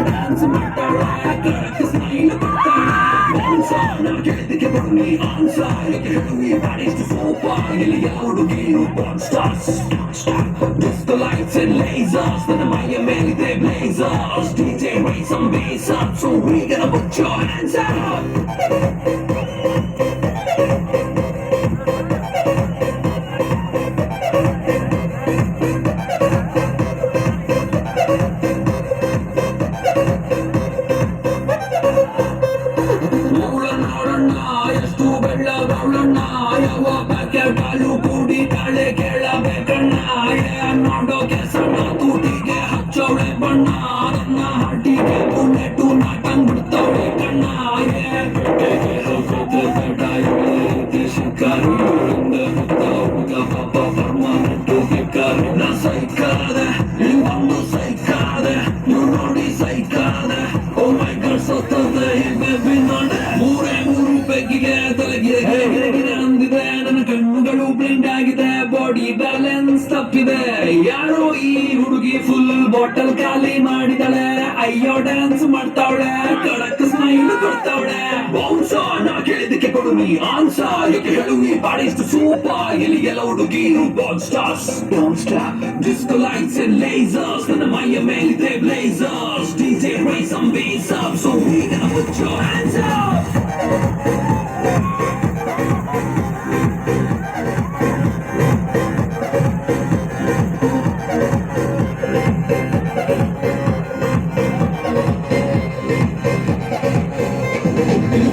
dance ಮಾಡ್ತಾಳೆ ಕರಕ್ಕೆ smile ಕೊಡ್ತಾಳೆ answer ನಾ ಕೇಳಿದ್ದಕ್ಕೆ ಬನ್ನಿ ಆನ್ಸರ್ ಹೇಳು ಈ ಬಾಡಿಷ್ಟು ಸೂಪ ಇಲ್ಲಿ ಯಾವ ಹುಡುಗಿರು ಬಾನ್ stars Disco lights and lasers ನನ್ನ ಮೈಯ ಮೇಲಿದೆ blazers DJ raise some bass up so we gonna put your hands up ನೋಡಣ್ಣ ಎಷ್ಟು ಬೆಳ್ಳಗೌಳಣ್ಣ ಯಾವ ಪ್ಯಾಕೆಟ್ ಹಾಲು ಕುಡಿತಾಳೆ ಕೇಳಬೇಕಣ್ಣ ನೋಡೋಕೆ ಸಣ್ಣ ತೂಟಿಗೆ ಹಚ್ಚೋಳೆ ಬಣ್ಣ ನನ್ನ ಹಾಟಿಗೆ ಬುಲೆಟು ನಾಟಂಗ್ಬಿಡ್ತಾಳೆ ಕಣ್ಣ ಶಿಕಾರಿ ಹುಡುಗ ಪಾಪ ಪರ್ಮನೆಂಟು ಬೇಕಾರಿ ನಾ ಸೈಕಾದೆ ಒಂದು ಸೈಕಾದೆ ನೀವು ನೋಡಿ ಸೈಕಾದೆ ಓ ಮೈ ಗಾಡ್ ಸತ್ತದೆ ಬೇಬಿ ನೋಡೆ ಮೂರು ಬೆಕ್ಕಿಗೆ ತಲೆಗೆ ಗಿರೆ ಅಂದಿದೆ ನನ್ನ ಕಣ್ಣುಗಳು ಬ್ಲಿಂಡ್ ಆಗಿದೆ ಬಾಡಿ ಬ್ಯಾಲೆನ್ಸ್ ತಪ್ಪಿದೆ ಯಾರೋ ಈ ಹುಡುಗಿ ಫುಲ್ ಬಾಟಲ್ ಖಾಲಿ ಮಾಡಿದಾಳೆ ಅಯ್ಯೋ ಡ್ಯಾನ್ಸ್ ಮಾಡ್ತಾವಳೆ ಕಡಕ್ ಸ್ಮೈಲ್ ಕೊಡ್ತಾವಳೆ ಬೌನ್ಸ ನಾ ಕೇಳಿದ್ದಕ್ಕೆ ಕೊಡು ನೀ ಆನ್ಸರ್ ಯಾಕೆ ಹೇಳು ನೀ ಬಾಡಿಷ್ಟು ಸೂಪ ಇಲ್ಲಿ ಎಲ್ಲ ಹುಡುಗಿರು ball stars don't stop disco lights and lasers ನನ್ನ ಮೈಯ ಮೇಲಿದೆ blazers DJ raise some bass up so we gonna put your hands up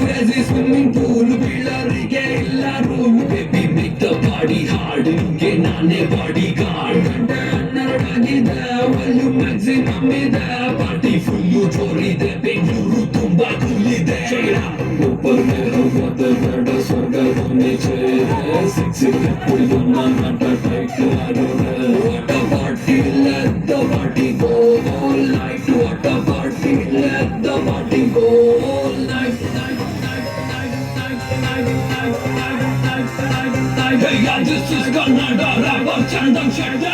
Crazy swimming pool billariಗೆ ಇಲ್ಲ rule baby make the party hard ನಿಂಗೆ ನಾನೇ ಬಾಡಿ ಗಾರ್ಡ್ ಗಂಟೆ 12 ಆಗಿದೆ volume maximum ಇದೆ party full ಜೋರಿದೆ Bengaluru ತುಂಬಾ ಕೂಲಿದೆ ऊपर में होते बेड स्वर्ग नीचे sexy people not take what a party let the party go all night what a party let the party go all night Hey, yeah, this is Kannada rapper Chandan Shetty